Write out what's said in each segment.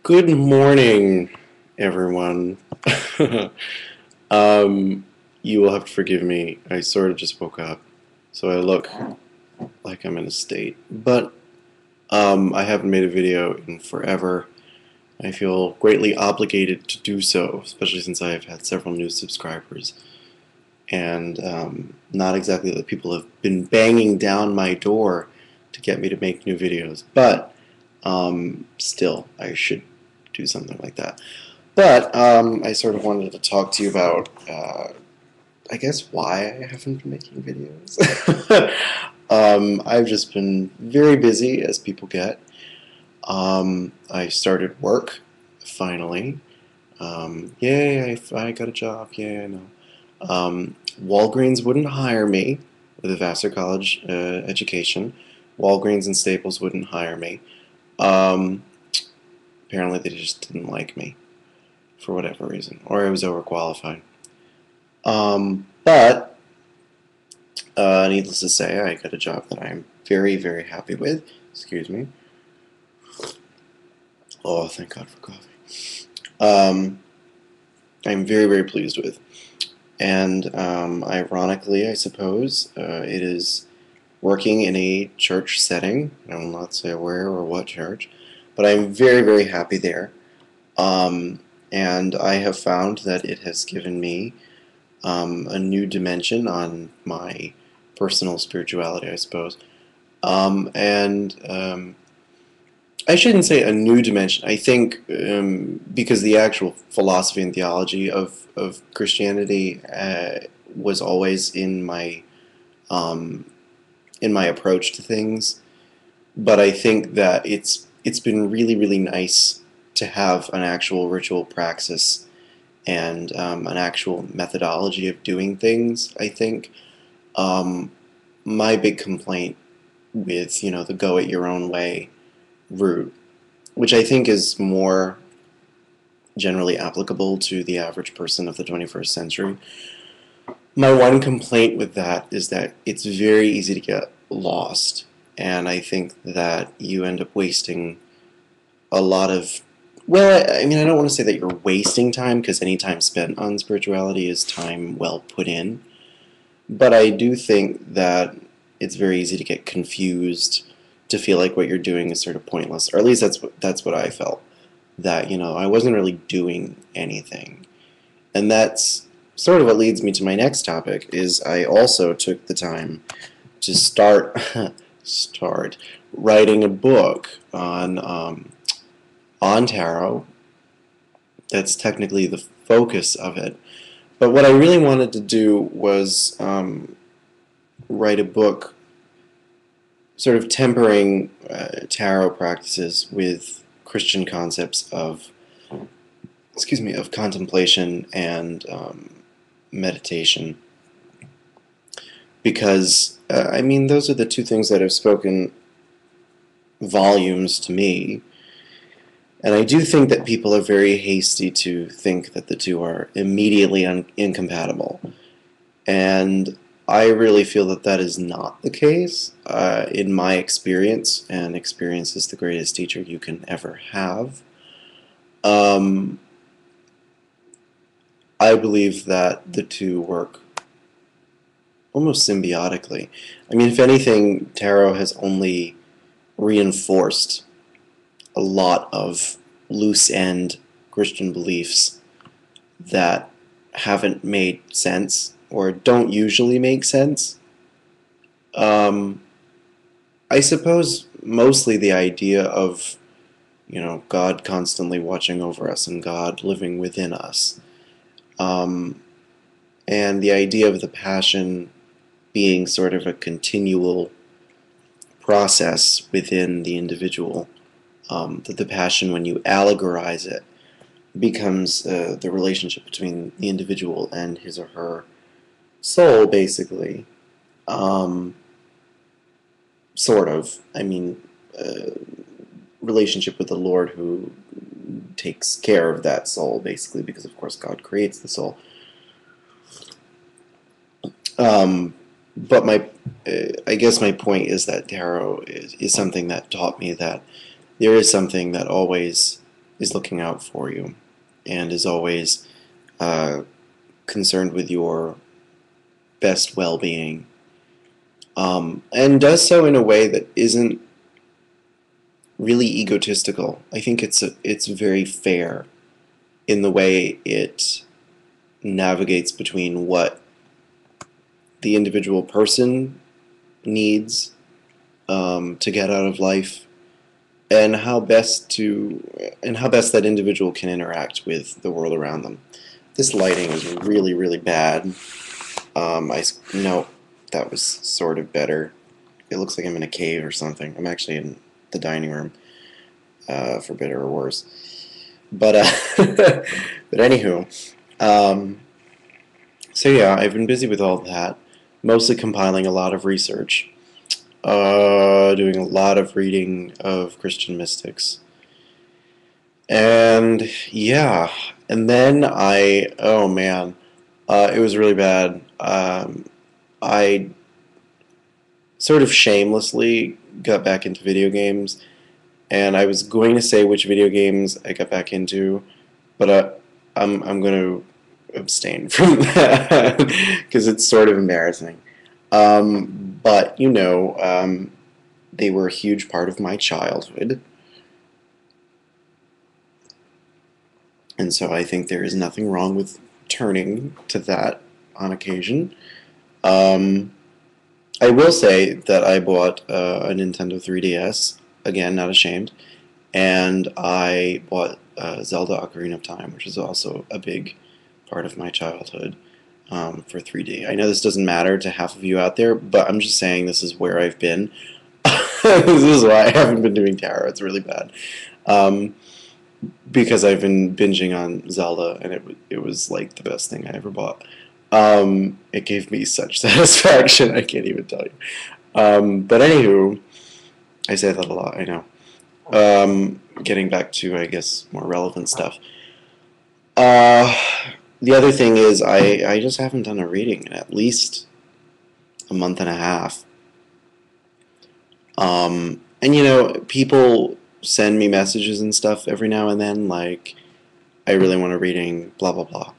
Good morning, everyone. You will have to forgive me. I sort of just woke up, so I look like I'm in a state. But I haven't made a video in forever. I feel greatly obligated to do so, especially since I have had several new subscribers. And not exactly that people have been banging down my door to get me to make new videos. But still, I should do something like that. But I sort of wanted to talk to you about, I guess, why I haven't been making videos. I've just been very busy, as people get. I started work, finally. Yay, I got a job. Yay, I know. Walgreens wouldn't hire me with a Vassar College education. Walgreens and Staples wouldn't hire me. Apparently they just didn't like me for whatever reason, or I was overqualified. But needless to say, I got a job that I'm very, very happy with. Excuse me. Oh, thank God for coffee. I'm very, very pleased with. And ironically, I suppose, it is working in a church setting. I will not say where or what church, but I'm very, very happy there. And I have found that it has given me a new dimension on my personal spirituality, I suppose. I shouldn't say a new dimension. I think because the actual philosophy and theology of Christianity was always in my approach to things, but I think that it's been really, really nice to have an actual ritual praxis and an actual methodology of doing things. I think my big complaint with the go it your own way route, which I think is more generally applicable to the average person of the 21st century. My one complaint with that is that it's very easy to get lost, and I think that you end up wasting a lot of, well, I mean, I don't want to say that you're wasting time, because any time spent on spirituality is time well put in, but I do think that it's very easy to get confused, to feel like what you're doing is sort of pointless, or at least that's what I felt, that I wasn't really doing anything. And that's sort of what leads me to my next topic, is I also took the time to start writing a book on tarot. That's technically the focus of it. But what I really wanted to do was write a book sort of tempering tarot practices with Christian concepts of, of contemplation and meditation. Because, I mean, those are the two things that have spoken volumes to me. And I do think that people are very hasty to think that the two are immediately incompatible. And I really feel that that is not the case in my experience, and experience is the greatest teacher you can ever have. I believe that the two work almost symbiotically. I mean, if anything, tarot has only reinforced a lot of loose-end Christian beliefs that haven't made sense, or don't usually make sense. I suppose mostly the idea of, God constantly watching over us and God living within us. And the idea of the Passion being sort of a continual process within the individual. That the Passion, when you allegorize it, becomes the relationship between the individual and his or her soul, basically. Sort of. I mean, relationship with the Lord, who takes care of that soul, basically, because of course God creates the soul. But I guess my point is that tarot is something that taught me that there is something that always is looking out for you and is always concerned with your best well-being, and does so in a way that isn't really egotistical. I think it's very fair in the way it navigates between what the individual person needs to get out of life, and how best that individual can interact with the world around them. This lighting is really, really bad. No, that was sort of better. It looks like I'm in a cave or something. I'm actually in the dining room, for better or worse. But but anywho, so yeah, I've been busy with all that, mostly compiling a lot of research, doing a lot of reading of Christian mystics, and yeah, and then oh man, it was really bad. I sort of shamelessly got back into video games, and I was going to say which video games I got back into, but I'm going to abstain from that because it's sort of embarrassing. But you know, they were a huge part of my childhood, and so I think there is nothing wrong with turning to that on occasion. Um, I will say that I bought a Nintendo 3DS, again, not ashamed, and I bought Zelda Ocarina of Time, which is also a big part of my childhood, for 3D. I know this doesn't matter to half of you out there, but I'm just saying this is where I've been. This is why I haven't been doing tarot. It's really bad. Because I've been binging on Zelda, and it was like the best thing I ever bought. It gave me such satisfaction, I can't even tell you. But anywho, I say that a lot, I know. Getting back to, I guess, more relevant stuff. The other thing is, I just haven't done a reading in at least a month and a half. And you know, people send me messages and stuff every now and then, like, I really want a reading, blah, blah, blah.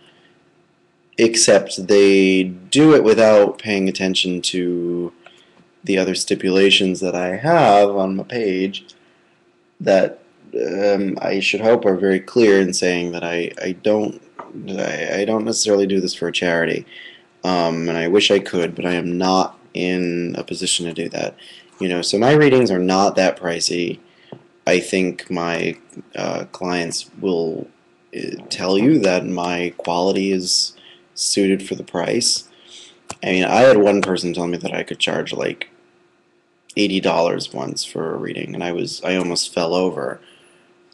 Except they do it without paying attention to the other stipulations that I have on my page that I should hope are very clear in saying that I don't necessarily do this for a charity, and I wish I could, but I am not in a position to do that. You know, so my readings are not that pricey. I think my clients will tell you that my quality is suited for the price. I mean, I had one person tell me that I could charge like $80 once for a reading, and I almost fell over.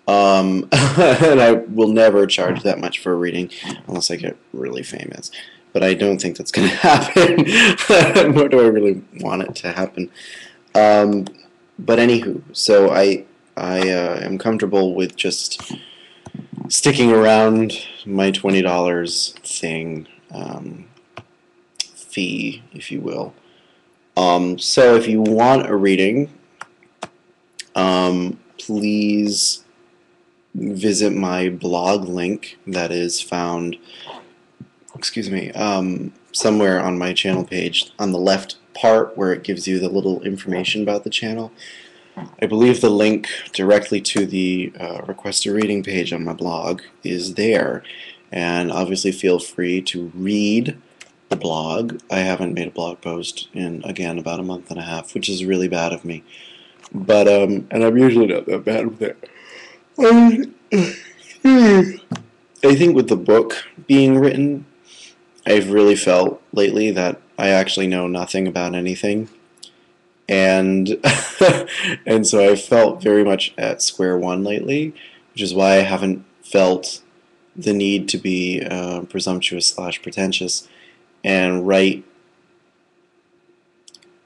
And I will never charge that much for a reading unless I get really famous. But I don't think that's going to happen, nor do I really want it to happen. But anywho, so I am comfortable with just sticking around my $20 thing, fee, if you will. So if you want a reading, please visit my blog link that is found, excuse me, somewhere on my channel page on the left part where it gives you the little information about the channel. I believe the link directly to the request a reading page on my blog is there, and obviously feel free to read the blog. I haven't made a blog post in, again, about a month and a half, which is really bad of me, but and I'm usually not that bad with it. I think with the book being written, I've really felt lately that I actually know nothing about anything, and and so I felt very much at square one lately, which is why I haven't felt the need to be presumptuous / pretentious and write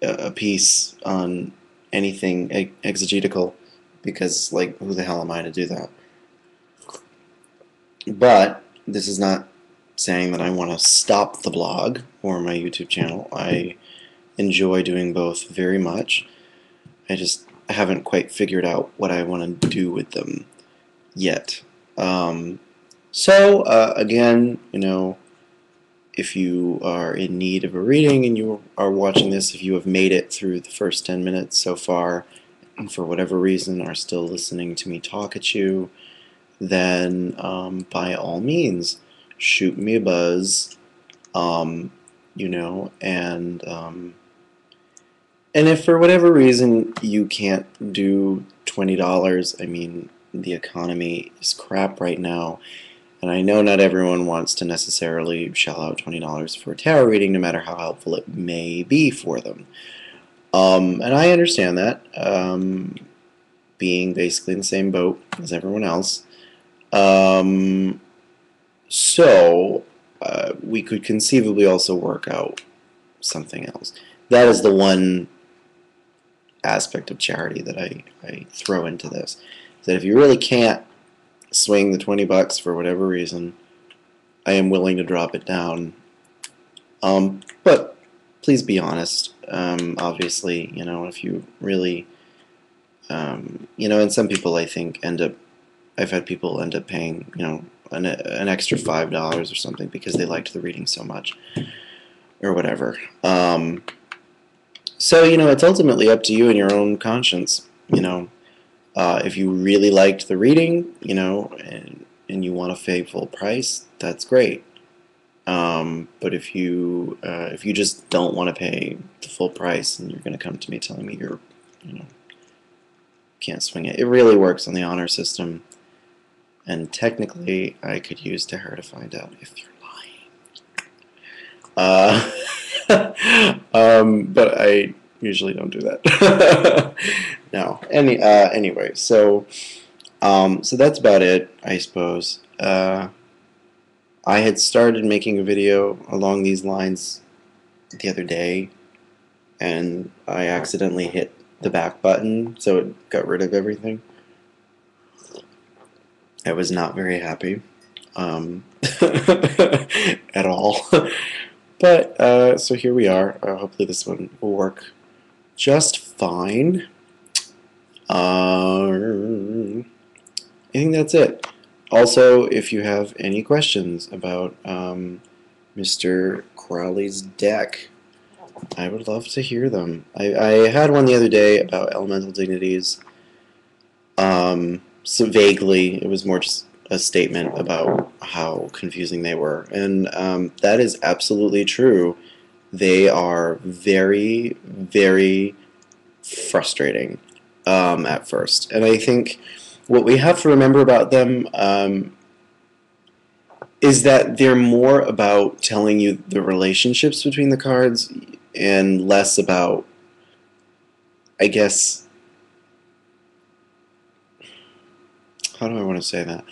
a piece on anything exegetical, because, like, who the hell am I to do that? But this is not saying that I want to stop the blog or my YouTube channel. I enjoy doing both very much. I just haven't quite figured out what I want to do with them yet. Again, if you are in need of a reading and you are watching this, if you have made it through the first 10 minutes so far, and for whatever reason are still listening to me talk at you, then by all means, shoot me a buzz, and if for whatever reason you can't do $20, I mean, the economy is crap right now, and I know not everyone wants to necessarily shell out $20 for a tarot reading, no matter how helpful it may be for them. And I understand that, being basically in the same boat as everyone else. We could conceivably also work out something else. That is the one aspect of charity that I throw into this. Is that if you really can't swing the $20 for whatever reason, I am willing to drop it down. But please be honest. Obviously, if you really, and some people I think I've had people end up paying, an extra $5 or something because they liked the reading so much, or whatever. It's ultimately up to you and your own conscience. If you really liked the reading, and you want to pay full price, that's great. But if you just don't want to pay the full price and you're going to come to me telling me you're, can't swing it, it really works on the honor system. And technically, I could use Terror to find out if you're lying. But I usually don't do that. No. Anyway, so that's about it, I suppose. I had started making a video along these lines the other day, and I accidentally hit the back button, so it got rid of everything. I was not very happy at all. But, so here we are. Hopefully this one will work just fine. I think that's it. Also, if you have any questions about Mr. Crowley's deck, I would love to hear them. I had one the other day about elemental dignities. So vaguely, it was more just a statement about how confusing they were. And that is absolutely true. They are very, very frustrating at first. And I think what we have to remember about them is that they're more about telling you the relationships between the cards and less about, I guess, how do I want to say that?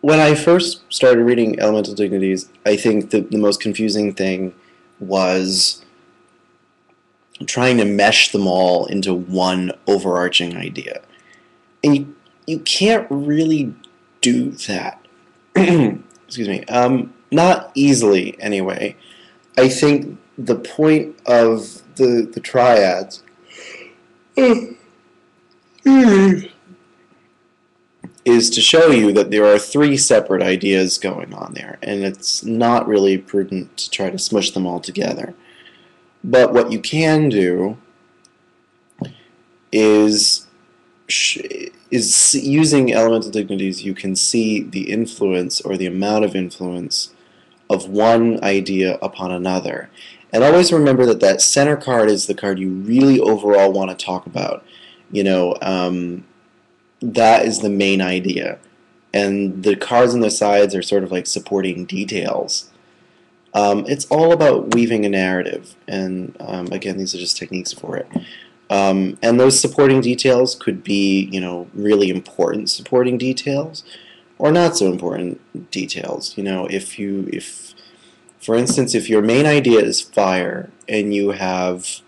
When I first started reading Elemental Dignities, I think the most confusing thing was trying to mesh them all into one overarching idea. And you can't really do that. Excuse me. Not easily, anyway. I think the point of the triads is to show you that there are three separate ideas going on there, and it's not really prudent to try to smush them all together. But what you can do is using elemental dignities, you can see the influence or the amount of influence of one idea upon another. And always remember that that center card is the card you really overall want to talk about. That is the main idea. And the cards on the sides are sort of like supporting details. It's all about weaving a narrative. And again, these are just techniques for it. And those supporting details could be, really important supporting details, or not so important details. For instance, if your main idea is fire, and you have,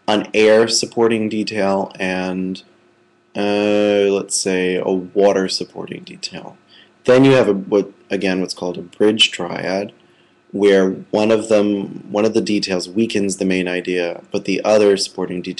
an air supporting detail and, let's say, a water supporting detail, then you have what's called a bridge triad, where one of the details weakens the main idea, but the other supporting detail